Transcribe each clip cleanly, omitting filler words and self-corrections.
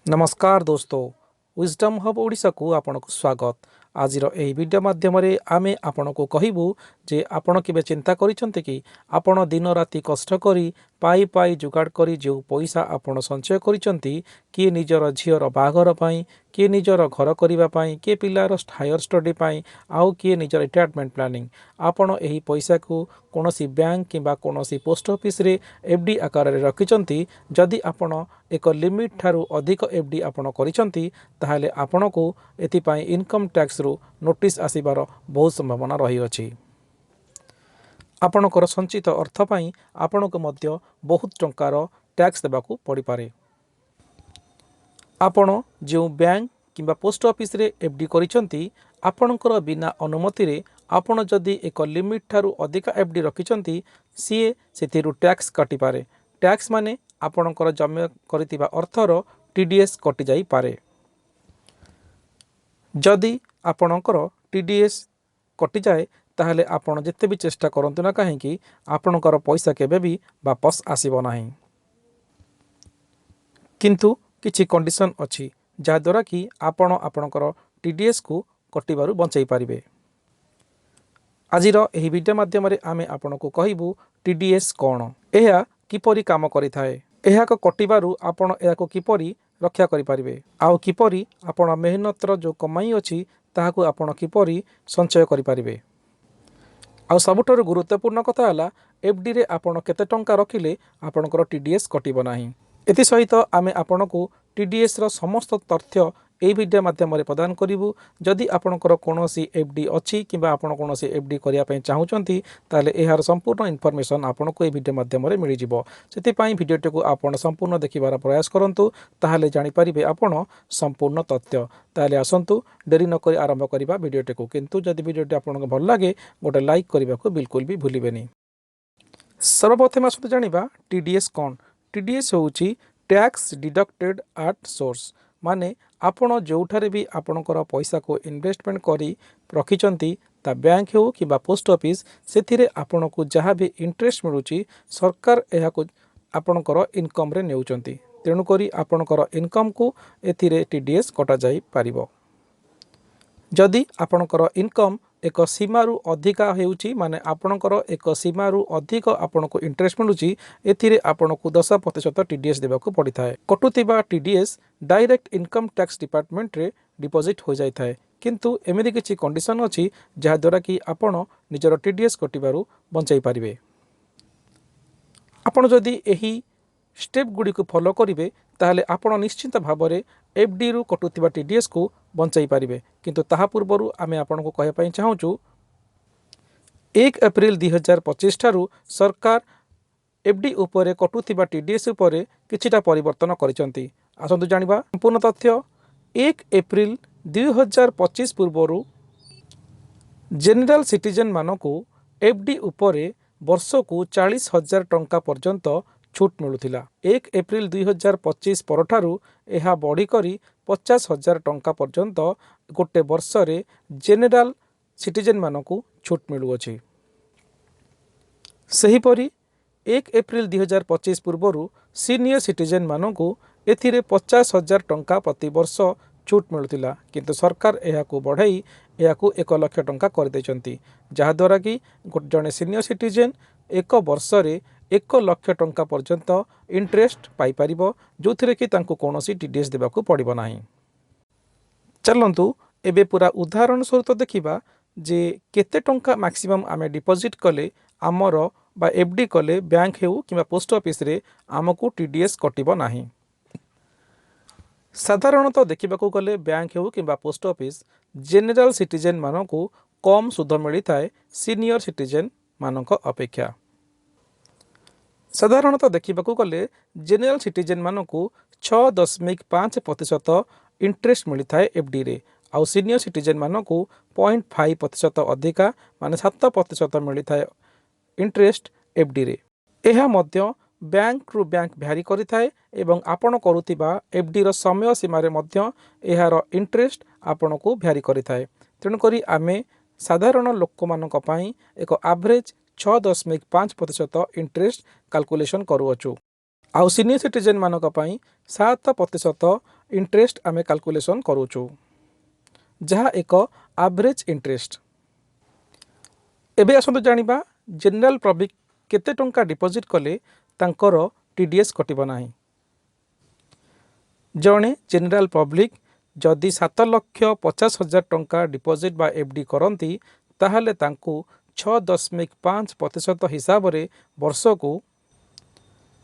नमस्कार दोस्तों, wisdom hub Odisha को आपनको स्वागत। आज यही वीडियो माध्यम आमे आपनको कहबू जे आपण केबे चिंता करिसंते कि आपण दिन राति कष्ट करी पाई पाई जुगाड़ करी जो पैसा आपण संचय करिसंती किए निजर झीर बाहाघर पाई, किए निजर घर करबा पाई, किए पिलार हायर स्टडी पाई, आउ किए निजर रिटायरमेंट प्लानिंग। आपण एही पैसा को कोनोसी बैंक किंबा कोनोसी पोस्ट ऑफिस रे एफडी आकार रे रखिसंती। जदि आपण एक लिमिट ठारू अधिक एफडी आपण करिसंती ताहाले आपणको एथिपाई इनकम टैक्स रु नोटिस आसीबार बहुत संभावना रही अछि। आपणकर संचित अर्थ पाई आपणको मध्य बहुत टंकार टैक्स देबाकू पड़ी पारे। आपण जो बैंक किंबा पोस्ट ऑफिस रे एफडी करिसंती आपणकर बिना अनुमति रे आपण जदि एक लिमिट ठारू अधिक एफडी रखिसंती सीए सेथिरु टैक्स काटि पारे। टैक्स माने आपणकर जमा करितिबा अर्थर टीडीएस कटि जाई पारे। जदि आपणकर टीडीएस कटि जाए ताहले आपण जेते भी चेष्टा करंतु ना कहीं आपणकर पैसा केबे भी वापस आसीबो नाही। किंतु किछि कंडीशन अछि जा द्वारा कि आपण आपणकर टीडीएस को कटिबारु बंचाई पारिबे। आजिर एही वीडियो माध्यम आमे आपणको कहबू टीडीएस कोन, एहा किपरि काम करिथाए, एहा को कटिबारु आपण एहाको किपरि रक्षा करि पारिबे, आउ किपरि आपण मेहनतर जो कमाई अछि ताहाकु आपण किपरि संचय करि पारिबे। आउ सबुठारु गुरुत्वपूर्ण कथा हला एफडी रे आपण केते टंका रखिले आपणकर टीडीएस कटिबो नाही। एथि सहित आमे आपणको टीडीएस रो समस्त तथ्य एही वीडियो माध्यम प्रदान करिवु। जदि आपणकर कोनोसी एफडी अछि किबा आपण कोनोसी एफडी करिया पय चाहुचंती ताले एहार संपूर्ण इन्फॉर्मेशन आपणको एही वीडियो माध्यम रे मिलि जिवो। सेति पय वीडियोटी को आपण संपूर्ण देखिबार प्रयास करंतु, ताहाले जानि परिबे आपण संपूर्ण तथ्य। ताले आसंतु देरी न करी आरंभ करिबा वीडियोटी को। किंतु जदि वीडियोटी आपणको भल लागे गोटे लाइक करिबा को बिल्कुल भी भूलिबेनी। सर्वप्रथम आसंतु जानिबा टीडीएस कोन। टीडीएस होउची टैक्स डिडक्टेड एट सोर्स, माने आपण जोठारे भी आपणकर पैसा को इन्वेस्टमेंट करी रखिचंती ता बैंक हो कि पोस्ट ऑफिस सेथिरे आपणको जहाँ भी इंटरेस्ट मिलुची सरकार एहाको आपणकर इनकम रे नेउचंती। तेणु करी आपणकर इनकम को एथिरे टीडीएस कटा जाई पारिबो। जदि आपणकर इनकम एक सीमारु अधिका हेउची माने आपणकर एक सीमारु अधिक आपणको इंटरेस्ट मिलुची एथिरे आपणको 10% टीडीएस देबाकू पड़ी थाए। कटुतिबा TDS direct income tax department रे डिपॉजिट हो जाई थाए। किंतु एमिति किछि कंडीशन अछि जहा द्वारा कि आपण निजर टीडीएस कटिबारु बंचाई पारिबे। आपण जदि एही स्टेप गुडी को फॉलो करिवे ताहले आपण निश्चित भाबरे एफडी रु कटुतिबा टीडीएस को बंचाई पारिबे। किंतु ताहा पूर्वरु आमे आपनको कहय पय चाहूचु 1 एप्रिल 2025 ठारू सरकार एफडी उपरे कटुतिबा टीडीएस उपरे किछिटा परिवर्तन करिसंती। आसंतु जानिबा संपूर्ण तथ्य। 1 एप्रिल 2025 पूर्वरु जनरल सिटीजन मानको एफडी उपरे वर्ष को 40,000 टंका पर्यंत छूट मिलुथिला। 1 एप्रिल 2025 परठारू एहा बढ़ी करी 50,000 टंका पर्यंत गोटे वर्ष रे जनरल सिटीजन मानकू छूट मिलुअछि। सेहीपरि 1 एप्रिल 2025 पूर्वरु सीनियर सिटीजन मानकू एथिरे 50,000 टंका प्रति वर्ष छूट मिलुथिला। किंतु सरकार एहाकू बढ़ाई एहाकू 1 लाख टंका कर दैचंती, जहा द्वारा कि जने सीनियर सिटीजन एक वर्ष रे 1 लाख टंका पर्यंत इंटरेस्ट पाई परिबो, जोथिरे कि तांको कोनोसी टीडीएस देबाकू पड़िबो नाही। चलंतु एबे पूरा उदाहरण स्वरूप देखिबा जे केते टंका मैक्सिमम आमे डिपॉजिट कले आमर बा एफडी कले बैंक हेउ किबा पोस्ट ऑफिस रे आमको टीडीएस कटिबो नाही। साधारणतः देखिबाकू गले बैंक हेउ किबा पोस्ट ऑफिस जनरल सिटीजन मानकू कम सुध मिली थाए सीनियर सिटीजन मानक अपेक्षा। साधारणतः देखिबाकू गले जनरल सिटीजन मानकू 6.5% इंटरेस्ट मिली थाए एफडी रे, आउ सीनियर सिटीजन मानकू 0.5% अधिका माने 7% मिली थाए इंटरेस्ट एफडी रे। एहा मध्य बैंक रु बैंक भ्यारी करि थाए एवं आपण करुथिबा एफडी रो समय सीमा रे मध्य एहार इंटरेस्ट आपण को भ्यारी करि थाए। तेणु करी आमे साधारण लोक मानक पई एक एवरेज 6.5% इंटरेस्ट कैलकुलेशन करूअछु। आउ सीनियर सिटीजन मानक पई 7% इंटरेस्ट आमे कैलकुलेशन करूचु जहाँ एक एवरेज इंटरेस्ट। एबे आसंतु जानिबा जनरल पब्लिक केते टंका डिपॉजिट कले तांकर टीडीएस कटिबो नाही। जणे जनरल पब्लिक जदि 7,50,000 टंका डिपॉजिट बा एफडी करंती ताहले तांकु 6.5% हिसाब रे वर्ष को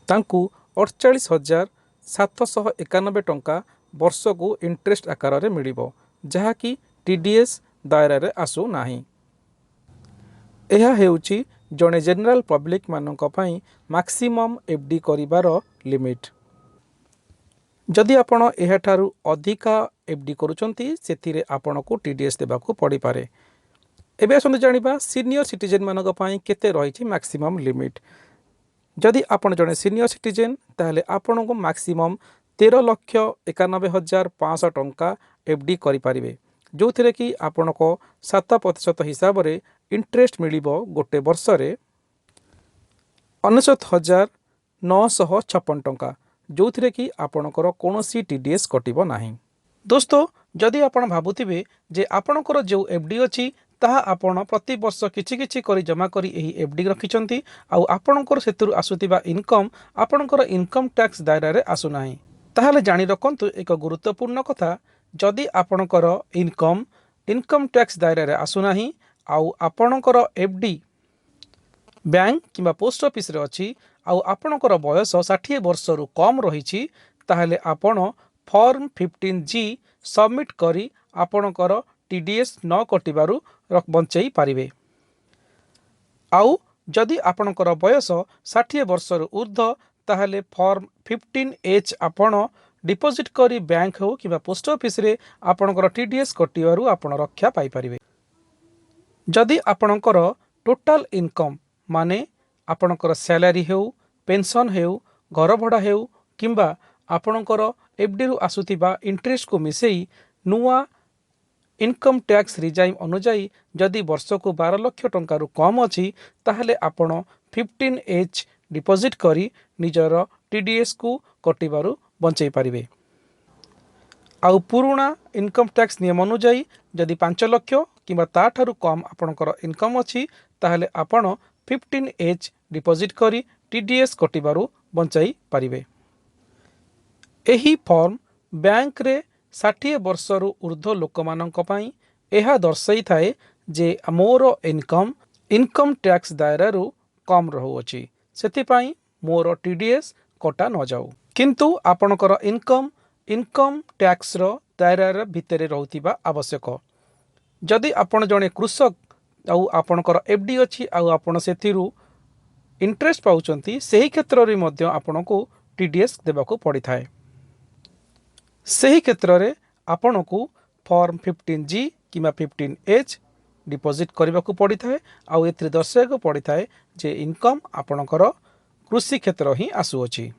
तांकु 48,791 टंका वर्ष को इंटरेस्ट आकार रे मिलिबो जहा कि टीडीएस दायरा रे आसु नाही। एहा हेउची जणे जनरल पब्लिक मानक पई मैक्सिमम एफडी करिवार लिमिट। जदि आपण एहाठारु अधिका एफडी करूचंती सेथिरे आपणको टीडीएस देबाकू पड़ी पारे। एबे आसंतु जानिबा सीनियर सिटीजन मानक पई केते रहिछि मैक्सिमम लिमिट। जदि आपण जणे सीनियर सिटीजन ताहले आपणको मैक्सिमम 13,91,500 टंका एफडी करि पारिबे जो थिरे कि आपणको 7% हिसाब रे इंटरेस्ट मिलिबो गोटे वर्ष रे 99,956 टंका जो थिरे कि आपणकर कोनोसी टीडीएस कटिबो नाही। दोस्तों जदि आपण भाबुथिबे जे आपणकर जो एफडी अछि ताहा आपण प्रति वर्ष किछि किछि करी जमा करी एही एफडी रखिचंती आउ आपणकर सेतुरु आसुतिबा इनकम आपणकर इनकम टैक्स दायरा रे आसु नाही ताहाले जानि रखंतु एक गुरुत्वपूर्ण कथा। जदि आपणकर इनकम टैक्स दायरा रे आसु नाही आउ आपणकर एफडी बैंक किंबा पोस्ट ऑफिस रे अछि आउ आपणकर बयस 60 वर्ष रु कम रहिछि ताहाले आपण फॉर्म 15G सबमिट करी आपणकर टीडीएस न कटिबारु बंचई पारिबे। आउ जदि आपणकर बयस 60 वर्ष रु ऊर्ध्व ताहाले फॉर्म 15H आपण डिपॉजिट करी बैंक हो किबा पोस्ट ऑफिस रे आपणकर टीडीएस कटिबारु आपण रक्षा पाई पारिबे। जदि आपणकर टोटल इनकम माने आपणकर सैलरी हेउ पेंशन हेउ घर भड़ा हेउ किंबा आपणकर एफडी रु आसुतिबा इंटरेस्ट को मिसेई नुआ इनकम टैक्स रिजाइम अनुजाई जदि वर्ष को 12 लाख टंका रु कम अछि ताहले आपण 15H डिपॉजिट करी निजर टीडीएस को कटिबारु बंचई पारिबे। आउ पुराना इनकम टैक्स नियम अनुजाई जदि 5 लाख किंबा ताठारु कम आपणकर इनकम अछि ताहले आपण 15H डिपॉजिट करी टीडीएस कटिबारु बंचई पारिबे। एही फॉर्म बैंक रे 60 वर्ष रु ऊर्ध्व लोक मानक पई एहा दर्शाई थाए जे मोर इनकम टैक्स दायरा रु कम रहुअछि सेति पई मोर टीडीएस कटा न जाऊ। किंतु आपणकर इनकम टैक्स रो दायरा भितरे रहुतिबा आवश्यक। जदि आपण जणे कृषक आउ आपणकर एफडी अछि आउ आपण सेथिरु इंटरेस्ट पाउचंती सेही क्षेत्र रे मध्य आपणको टीडीएस देबाकू पड़ी थाए। सेही क्षेत्र रे आपणको फॉर्म 15G किंबा 15H डिपॉजिट करबाकू पड़ी थाए आउ एथि दर्शायक पड़ी थाए जे इनकम आपणकर कृषि क्षेत्र ही आसुअछि।